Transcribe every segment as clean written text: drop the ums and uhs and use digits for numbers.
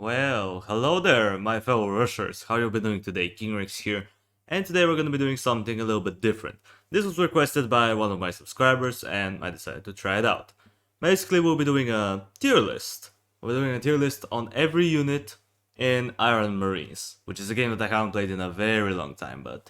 Well, hello there, my fellow rushers. How you been doing today? KingRix here, and today we're gonna be doing something a little bit different. This was requested by one of my subscribers, and I decided to try it out. Basically, we'll be doing a tier list. We're doing a tier list on every unit in Iron Marines, which is a game that I haven't played in a very long time, but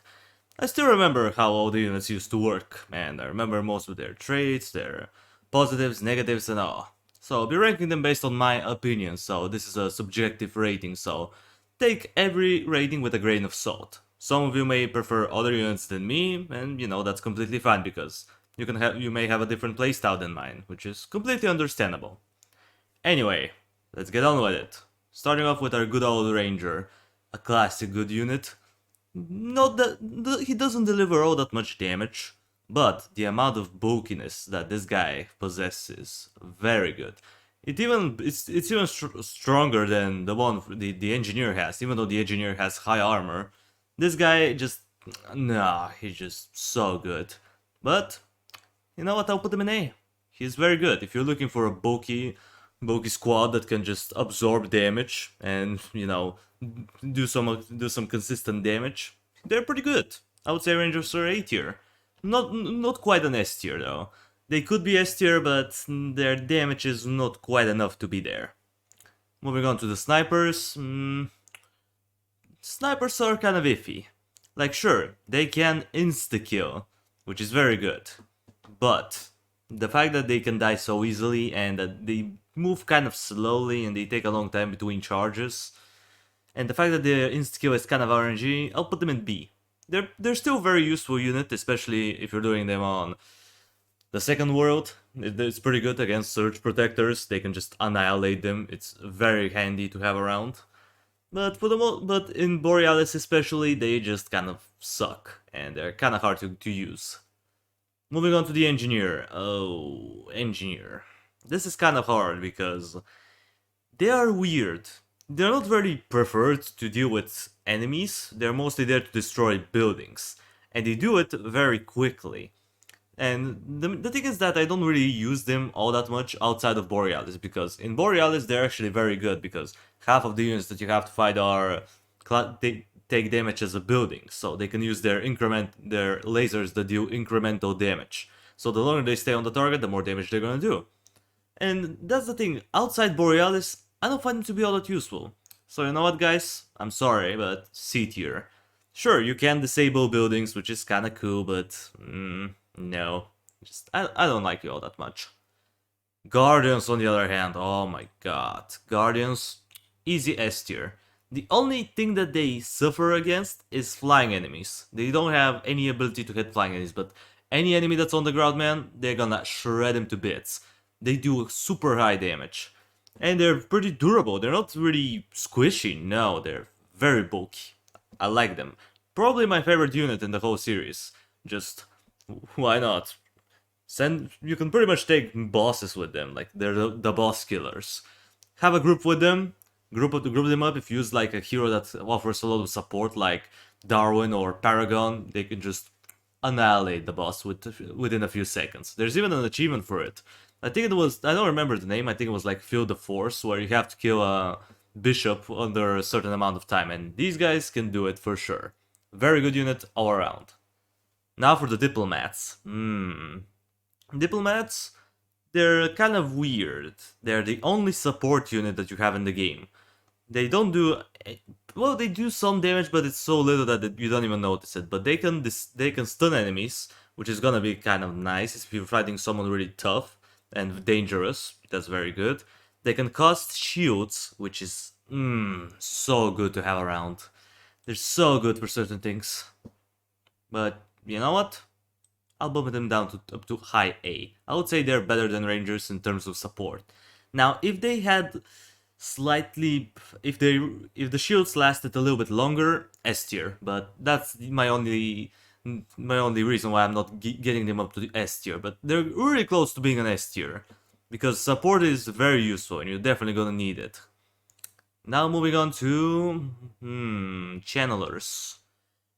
I still remember how all the units used to work, and I remember most of their traits, their positives, negatives, and all. So I'll be ranking them based on my opinion, so this is a subjective rating, so take every rating with a grain of salt. Some of you may prefer other units than me, and that's completely fine because you may have a different playstyle than mine, which is completely understandable. Anyway, let's get on with it. Starting off with our good old Ranger, a classic good unit. Not that he doesn't deliver all that much damage, but the amount of bulkiness that this guy possesses, very good. It's even stronger than the one the engineer has. Even though the engineer has high armor, this guy just he's just so good. But you know what? I'll put him in A. He's very good. If you're looking for a bulky squad that can just absorb damage and do some consistent damage, they're pretty good. I would say Rangers are A tier. Not quite an S tier though. They could be S tier, but their damage is not quite enough to be there. Moving on to the snipers. Snipers are kind of iffy. Like sure, they can insta-kill, which is very good. But the fact that they can die so easily and that they move kind of slowly and they take a long time between charges, and the fact that the insta-kill is kind of RNG, I'll put them in B. They're still a very useful unit, especially if you're doing them on the second world. It's pretty good against surge protectors. They can just annihilate them. It's very handy to have around. But but in Borealis especially, they just kind of suck and they're kind of hard to use. Moving on to the engineer. Oh, engineer. This is kind of hard because they are weird. They're not very preferred to deal with enemies, they're mostly there to destroy buildings. And they do it very quickly. And the thing is that I don't really use them all that much outside of Borealis, because in Borealis they're actually very good, because half of the units that you have to fight are they take damage as a building, so they can use their lasers that deal incremental damage. So the longer they stay on the target, the more damage they're gonna do. And that's the thing, outside Borealis, I don't find them to be all that useful. So you know what guys, I'm sorry, but C tier. Sure, you can disable buildings, which is kinda cool, but no. I don't like you all that much. Guardians on the other hand, oh my god. Guardians, easy S tier. The only thing that they suffer against is flying enemies. They don't have any ability to hit flying enemies, but any enemy that's on the ground, man, they're gonna shred him to bits. They do super high damage. And they're pretty durable. They're not really squishy, no, they're very bulky. I like them. Probably my favorite unit in the whole series. Just, why not? You can pretty much take bosses with them, like they're the boss killers. Have a group with them, group them up. If you use like a hero that offers a lot of support, like Darwin or Paragon, they can just annihilate the boss within a few seconds. There's even an achievement for it. I think it was, I don't remember the name, I think it was like Field of Force, where you have to kill a bishop under a certain amount of time, and these guys can do it for sure. Very good unit all around. Now for the diplomats. Diplomats, they're kind of weird. They're the only support unit that you have in the game. They don't do, well, they do some damage, but it's so little that you don't even notice it. But they can stun enemies, which is gonna be kind of nice if you're fighting someone really tough and dangerous. That's very good. They can cast shields, which is so good to have around. They're so good for certain things. But you know what? I'll bump them down up to high A. I would say they're better than Rangers in terms of support. Now, if they had if the shields lasted a little bit longer, S tier. But that's my only reason why I'm not getting them up to the S tier. But they're really close to being an S tier, because support is very useful and you're definitely gonna need it. Now moving on to channelers.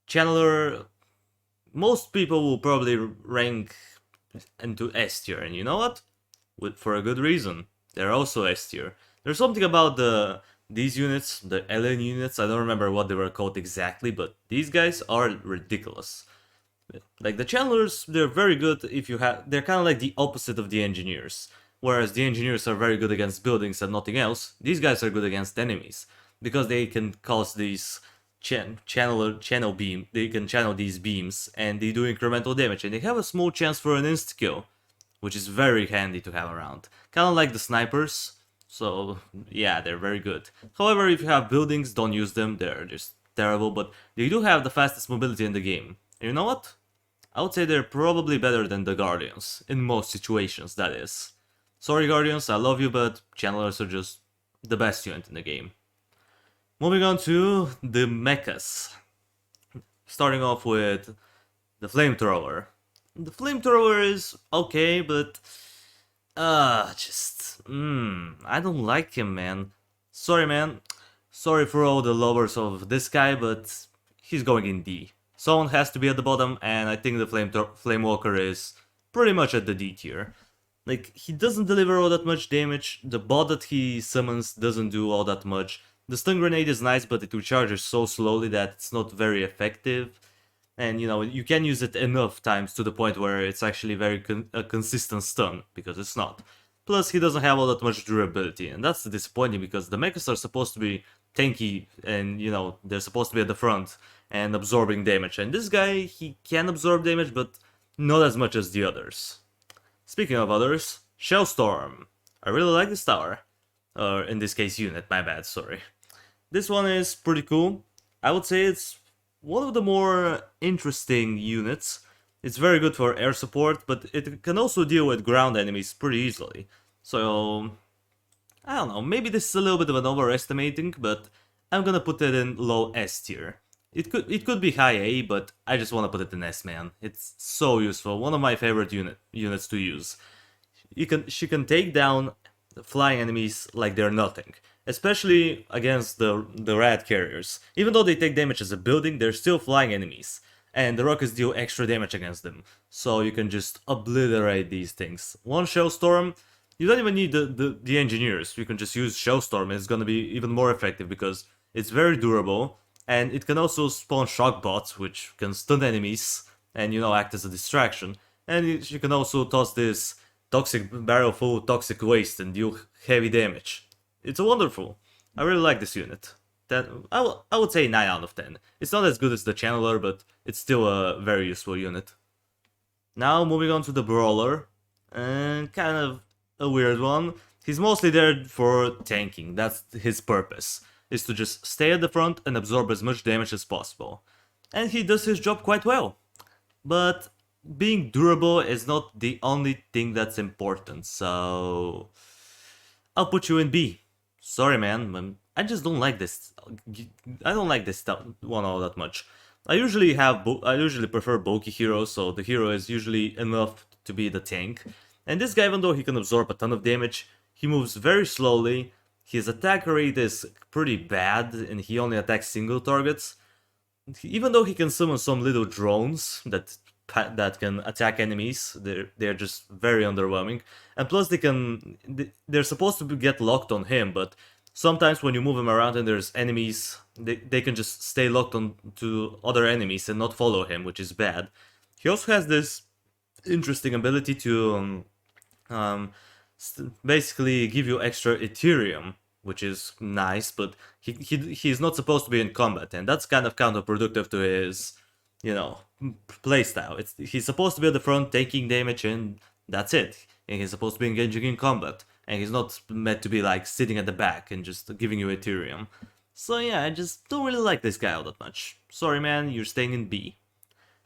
Channeler, most people will probably rank into S tier, and you know what? For a good reason. They're also S tier. There's something about the these units, the alien units, I don't remember what they were called exactly, but these guys are ridiculous. Like the channelers, they're very good if you have. They're kind of like the opposite of the engineers. Whereas the engineers are very good against buildings and nothing else, these guys are good against enemies because they can cause these channel beam. They can channel these beams and they do incremental damage and they have a small chance for an insta kill, which is very handy to have around. Kind of like the snipers. So yeah, they're very good. However, if you have buildings, don't use them. They're just terrible, but they do have the fastest mobility in the game. And you know what? I would say they're probably better than the Guardians, in most situations, that is. Sorry Guardians, I love you, but Channelers are just the best unit in the game. Moving on to the mechas. Starting off with the Flamethrower. The Flamethrower is okay, but... I don't like him, man. Sorry, man. Sorry for all the lovers of this guy, but he's going in D. Someone has to be at the bottom, and I think the Flamewalker is pretty much at the D tier. Like, he doesn't deliver all that much damage, the bot that he summons doesn't do all that much. The stun grenade is nice, but it recharges so slowly that it's not very effective. And, you know, you can use it enough times to the point where it's actually very a consistent stun, because it's not. Plus, he doesn't have all that much durability, and that's disappointing because the mechas are supposed to be tanky, and, you know, they're supposed to be at the front and absorbing damage. And this guy, he can absorb damage, but not as much as the others. Speaking of others, Shellstorm. I really like this tower. Or in this case, unit, my bad, sorry. This one is pretty cool. I would say it's one of the more interesting units. It's very good for air support, but it can also deal with ground enemies pretty easily. So, I don't know, maybe this is a little bit of an overestimating, but I'm gonna put it in low S tier. It could be high A, but I just want to put it in S, man. It's so useful. One of my favorite units to use. She can take down flying enemies like they're nothing, especially against the rat carriers. Even though they take damage as a building, they're still flying enemies, and the rockets deal extra damage against them. So you can just obliterate these things. One Shellstorm, you don't even need the engineers. You can just use Shellstorm, and it's gonna be even more effective because it's very durable. And it can also spawn shock bots, which can stun enemies and, you know, act as a distraction. And you can also toss this toxic barrel full of toxic waste and deal heavy damage. It's wonderful. I really like this unit. I would say 9 out of 10. It's not as good as the Channeler, but it's still a very useful unit. Now moving on to the Brawler. And kind of a weird one. He's mostly there for tanking, that's his purpose. Is to just stay at the front and absorb as much damage as possible. And he does his job quite well. But being durable is not the only thing that's important, so I'll put you in B. Sorry, man, I just don't like this. I don't like this one all that much. I usually prefer bulky heroes, so the hero is usually enough to be the tank. And this guy, even though he can absorb a ton of damage, he moves very slowly. His attack rate is pretty bad, and he only attacks single targets. Even though he can summon some little drones that can attack enemies, they're just very underwhelming. And plus, they're supposed to get locked on him, but sometimes when you move him around and there's enemies, they can just stay locked on to other enemies and not follow him, which is bad. He also has this interesting ability to basically give you extra Ethereum, which is nice, but he's not supposed to be in combat, and that's kind of counterproductive to his, you know, playstyle. He's supposed to be at the front taking damage, and that's it. And he's supposed to be engaging in combat, and he's not meant to be like sitting at the back and just giving you Ethereum. So yeah, I just don't really like this guy all that much. Sorry, man, you're staying in B.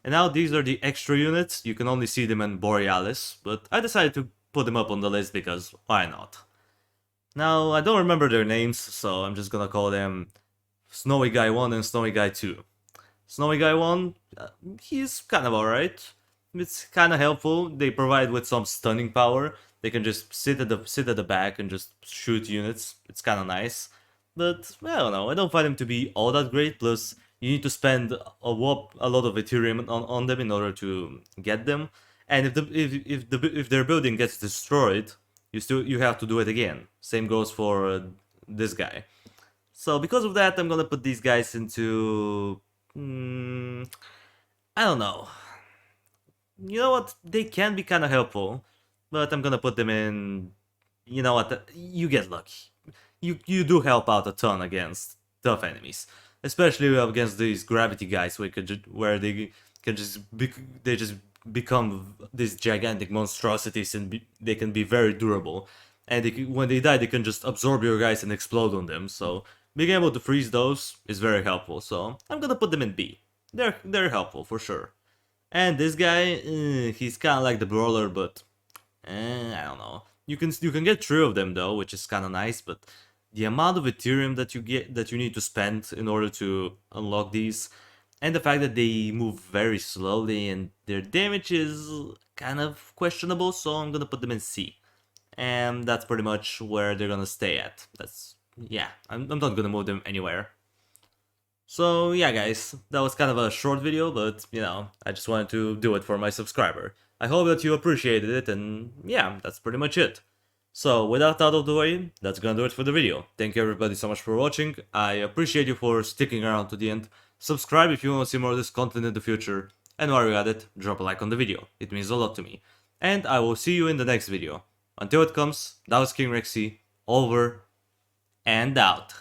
And now these are the extra units. You can only see them in Borealis, but I decided to put them up on the list because why not? Now, I don't remember their names, so I'm just gonna call them Snowy Guy 1 and Snowy Guy 2. Snowy Guy 1, he's kind of alright. It's kind of helpful. They provide with some stunning power. They can just sit at the back and just shoot units. It's kind of nice. But, I don't know, I don't find them to be all that great, plus you need to spend a lot of Ethereum on them in order to get them. And if their building gets destroyed, you have to do it again. Same goes for this guy. So because of that, I'm gonna put these guys into... I don't know. You know what? They can be kind of helpful, but I'm gonna put them in... You know what? You get lucky. You do help out a ton against tough enemies, especially against these gravity guys, where they can they just become these gigantic monstrosities and they can be very durable. And when they die, they can just absorb your guys and explode on them. So being able to freeze those is very helpful. So I'm gonna put them in B. They're helpful for sure. And this guy, he's kind of like the brawler, but I don't know. You can get 3 of them though, which is kind of nice. But the amount of Ethereum that you need to spend in order to unlock these, and the fact that they move very slowly and their damage is kind of questionable, so I'm gonna put them in C. And that's pretty much where they're gonna stay at. Yeah, I'm not gonna move them anywhere. So yeah guys, that was kind of a short video, but you know, I just wanted to do it for my subscriber. I hope that you appreciated it, and yeah, that's pretty much it. So with that out of the way, that's gonna do it for the video. Thank you everybody so much for watching, I appreciate you for sticking around to the end. Subscribe if you want to see more of this content in the future, and while you're at it, drop a like on the video, it means a lot to me. And I will see you in the next video. Until it comes, that was King Rexy, over and out.